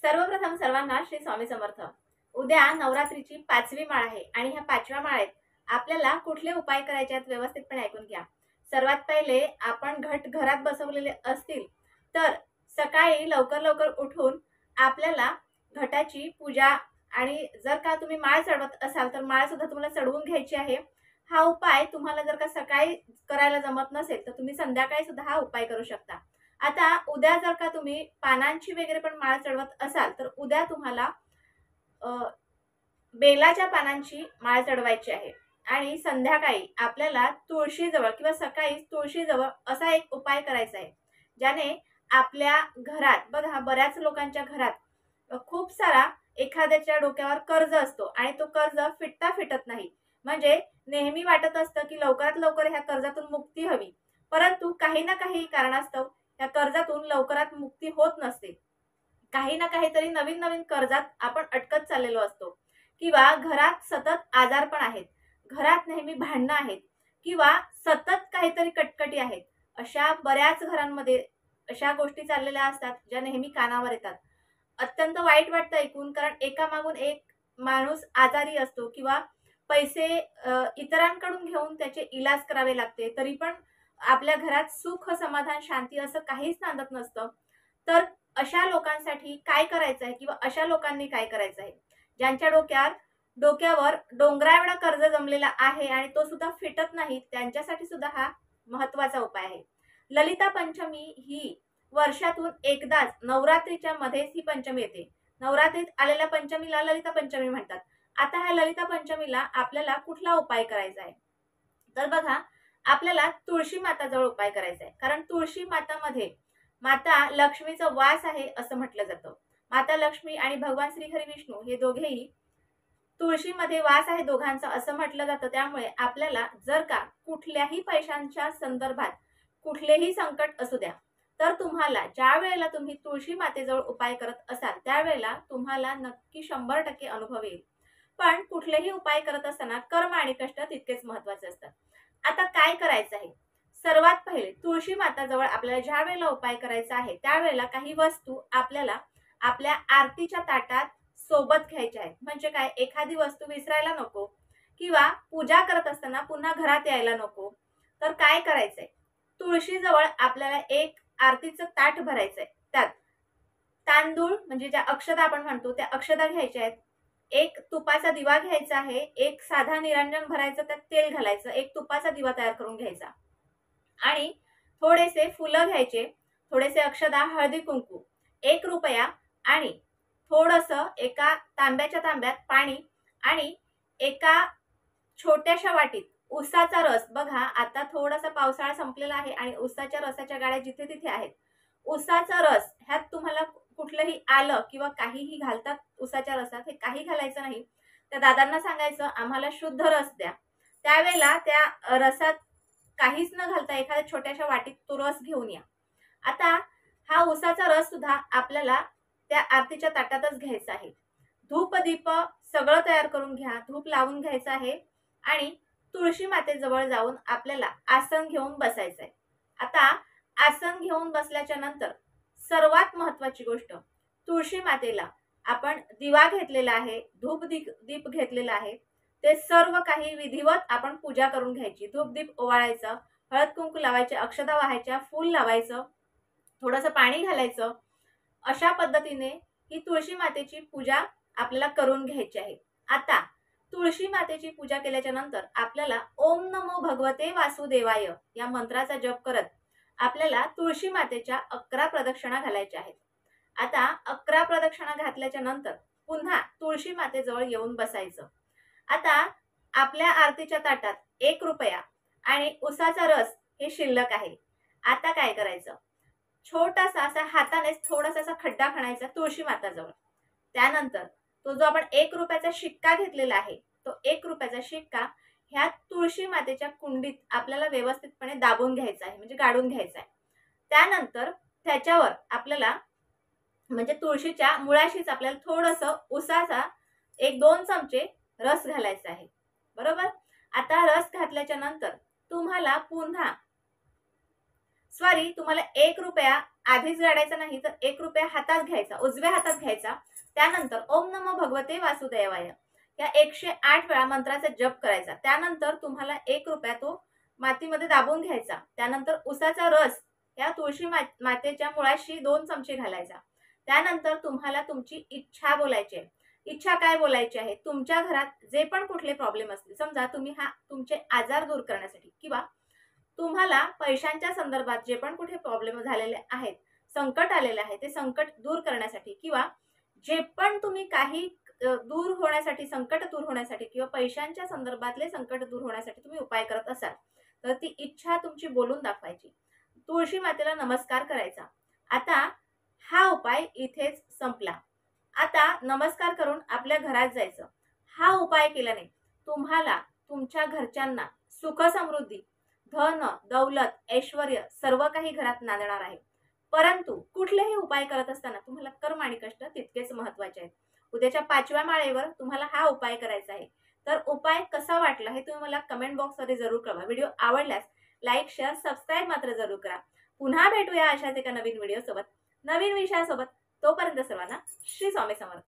सर्वप्रथम सर्वांना श्री स्वामी समर्थ। उद्या नवरात्रीची 5वी माळ आहे आणि ह्या 5व्या माळेत आपल्याला कुठले उपाय करायचे आहेत व्यवस्थितपणे ऐकून घ्या। सर्वात पहिले आपण घट घरात बसवलेले असतील तर सकाळी लवकर लवकर उठून आपल्याला घटाची पूजा आणि जर का तुम्ही माळ चढवत असाल तर माळ सुद्धा तुम्हाला चढवून घ्यायची आहे। हा उपाय तुम्हाला जर का सकाळी करायला जमत नसेल तर तुम्ही संध्याकाळी सुद्धा हा उपाय करू शकता। आता उद्या जर का तुम्ही पानांची वगैरे पण माळ चढवत असाल तर उद्या तुम्हाला बेलाच्या पानांची माळ चढवायची आहे आणि संध्याकाळी आपल्याला तुळशीजवळ किंवा सकाळी तुळशीजवळ असा एक उपाय करायचा आहे ज्याने आपल्या घरात बघा बऱ्याच लोकांच्या घरात खूप सारा एखाद्याच्या डोक्यावर कर्ज असतो आणि तो कर्ज फिटत नाही। म्हणजे नेहमी वाटत असतं की लवकरात लवकर ह्या कर्जातून मुक्ती हवी, परंतु काही ना काही कारणास्तव या कर्जातून लवकरात मुक्ती होत नसते। काही ना काहीतरी नवीन नवीन कर्जात आपण अटकत चाललेलो असतो किंवा घरात सतत आजारपण आहेत, घरात नेहमी भांडणं आहेत किंवा सतत काहीतरी कटकटी आहेत। अशा बऱ्याच घरांमध्ये अशा गोष्टी चाललेल्या असतात ज्या नेहमी कानावर येतात। अत्यंत वाईट वाटतं ऐकून, कारण एकामागून एक माणूस आजारी असतो किंवा पैसे इतरांकडून घेऊन त्याचे इलाज करावे लागते, तरी पण आपल्या घरात सुख समाधान शांती असं काहीच नांदत नसतं। तर अशा लोकांसाठी काय करायचं आहे किंवा अशा लोकांनी काय करायचं आहे ज्यांच्या डोक्यावर डोंगरा एवढा कर्ज जमलेला आहे आणि तो सुद्धा फिटत नाही, त्यांच्यासाठी सुद्धा हा महत्वाचा उपाय आहे। ललिता पंचमी ही वर्षातून एकदाच नवरात्रीच्या मध्येच ही पंचमी येते। नवरात्रीत आलेल्या पंचमीला ललिता पंचमी म्हणतात। आता ह्या ललिता पंचमीला आपल्याला कुठला उपाय करायचा आहे तर बघा, आपल्याला तुळशी माताजवळ उपाय करायचा आहे, कारण तुळशी मातामध्ये माता लक्ष्मीचा वास आहे असं म्हटलं जातं। माता लक्ष्मी आणि भगवान श्री हरी विष्णू हे दोघेही तुळशीमध्ये वास आहे दोघांचा असं म्हटलं जातं। त्यामुळे आपल्याला जर का कुठल्याही पैशांच्या संदर्भात कुठलेही संकट असू द्या तर तुम्हाला ज्या वेळेला तुम्ही तुळशी मातेजवळ उपाय करत असाल त्यावेळेला तुम्हाला नक्की 100% अनुभव येईल। पण कुठलेही उपाय करत असताना कर्म आणि कष्ट तितकेच महत्वाचे असतात। आता काय करायचं आहे, सर्वात पहिले तुळशी माताजवळ आपल्याला ज्या वेळेला उपाय करायचा आहे त्यावेळेला काही वस्तू आपल्याला आपल्या आरतीच्या ताटात सोबत घ्यायच्या आहेत। म्हणजे काय, एखादी वस्तू विसरायला नको किंवा पूजा करत असताना पुन्हा घरात यायला नको। तर काय करायचंय, तुळशीजवळ आपल्याला एक आरतीचं ताट भरायचंय, त्यात तांदूळ म्हणजे ज्या अक्षता आपण म्हणतो त्या अक्षता घ्यायच्या आहेत, एक तुपाचा दिवा घ्यायचा आहे, एक साधा निरंजन भरायचं, त्यात तेल घालायचं, एक तुपाचा दिवा तयार करून घ्यायचा आणि थोडेसे फुलं घ्यायचे, थोडेसे अक्षदा, हळदी कुंकू, 1 रुपया आणि थोडंसं एका तांब्याच्या तांब्यात पाणी आणि एका छोट्याशा वाटीत उसाचा रस। बघा आता थोडासा पावसाळा संपलेला आहे आणि उसाच्या रसाच्या गाड्या जिथे तिथे आहेत। उसाचा रस ह्यात तुम्हाला कुठलंही आलं किंवा काहीही घालतात उसाच्या रसात, हे काही घालायचं नाही। त्या दादांना सांगायचं आम्हाला शुद्ध रस द्या, त्यावेळेला त्या रसात काहीच न घालता एखाद्या छोट्याशा वाटीत तो रस घेऊन या। आता हा उसाचा रस सुद्धा आपल्याला त्या आरतीच्या ताटातच घ्यायचा आहे। धूप दीप सगळं तयार करून घ्या, धूप लावून घ्यायचं आहे आणि तुळशी मातेजवळ जाऊन आपल्याला आसन घेऊन बसायचं आहे। आता आसन घेऊन बसल्याच्या नंतर सर्वात महत्वाची गोष्ट, तुळशी मातेला आपण दिवा घेतलेला आहे, धूप दीप घेतलेला आहे, ते सर्व काही विधिवत आपण पूजा करून घ्यायची। धूप दीप ओवाळायचं, हळद कुंकू लावायचे, अक्षता वाहायच्या, फूल लावायचं, थोडंसं पाणी घालायचं। अशा पद्धतीने ही तुळशी मातेची पूजा आपल्याला करून घ्यायची आहे। आता तुळशी मातेची पूजा केल्याच्या नंतर आपल्याला ओम नमो भगवते वासुदेवाय या मंत्राचा जप करत आपल्याला तुळशी मातेच्या 11 प्रदक्षिणा घालायच्या आहेत। आता 11 प्रदक्षिणा घातल्याच्या नंतर पुन्हा तुळशी मातेजवळ येऊन बसायचं। आता आपल्या आरतीच्या ताटात 1 रुपया आणि उसाचा रस हे शिल्लक आहे। आता काय करायचं, छोटासा असा हातानेच थोडासा असा खड्डा खणायचा तुळशी माताजवळ। त्यानंतर तो जो आपण 1 रुपयाचा शिक्का घेतलेला आहे तो 1 रुपयाचा शिक्का ह्या तुळशी मातेच्या कुंडीत आपल्याला व्यवस्थितपणे दाबून घ्यायचा आहे, म्हणजे गाडून घ्यायचा आहे। त्यानंतर त्याच्यावर आपल्याला म्हणजे तुळशीच्या मुळाशीच आपल्याला थोडंसं उसाचा 1-2 चमचे रस घालायचा आहे, बरोबर। आता रस घातल्याच्या नंतर तुम्हाला पुन्हा तुम्हाला 1 रुपया आधीच गाडायचा नाही, तर 1 रुपया हातात घ्यायचा, उजव्या हातात घ्यायचा. त्यानंतर ओम नमो भगवते वासुदेवाय या 108 वेळा मंत्राचा जप करायचा. त्यानंतर तुम्हाला 1 रुपया तो मातीमध्ये दाबून घ्यायचा. त्यानंतर उसाचा रस या तुळशी मातेच्या मुळाशी 2 चमचे घालायचा. त्यानंतर तुम्हाला तुमची इच्छा बोलायची आहे. इच्छा काय बोलायची आहे? तुमच्या घरात जे पण कुठले प्रॉब्लेम असतील, समजा तुम्ही तुमचे आजार दूर करण्यासाठी किंवा तुम्हाला पैशांच्या संदर्भात जे पण कुठे प्रॉब्लेम झालेले आहेत, संकट आलेले आहे, ते संकट दूर करण्यासाठी किंवा जे पण तुम्ही काही दूर होण्यासाठी, संकट दूर होण्यासाठी किंवा पैशांच्या संदर्भातले संकट दूर होण्यासाठी तुम्ही उपाय करत असाल, तर ती इच्छा तुमची बोलून दाखवायची. तुळशी मातेला नमस्कार करायचा. आता हा उपाय इथेच संपला. आता नमस्कार करून आपल्या घरात जायचं. हा उपाय केल्याने तुम्हाला, तुमच्या घरच्यांना सुख समृद्धी, धन, दौलत, ऐश्वर्य सर्व काही घरात नांदणार आहे. परंतु कुठलेही उपाय करत असताना तुम्हाला कर्म आणि कष्ट तितकेच महत्त्वाचे आहेत. उद्याच्या 5व्या माळेवर तुम्हाला हा उपाय करायचा आहे. तर उपाय कसा वाटला हे तुम्ही मला कमेंट बॉक्समध्ये जरूर कळवा. व्हिडिओ आवडल्यास लाईक, शेअर, सबस्क्राईब मात्र जरूर करा. पुन्हा भेटूया अशाच एका नवीन व्हिडिओसोबत, नवीन विषयासोबत. तोपर्यंत सर्वांना श्री स्वामी समर्थ.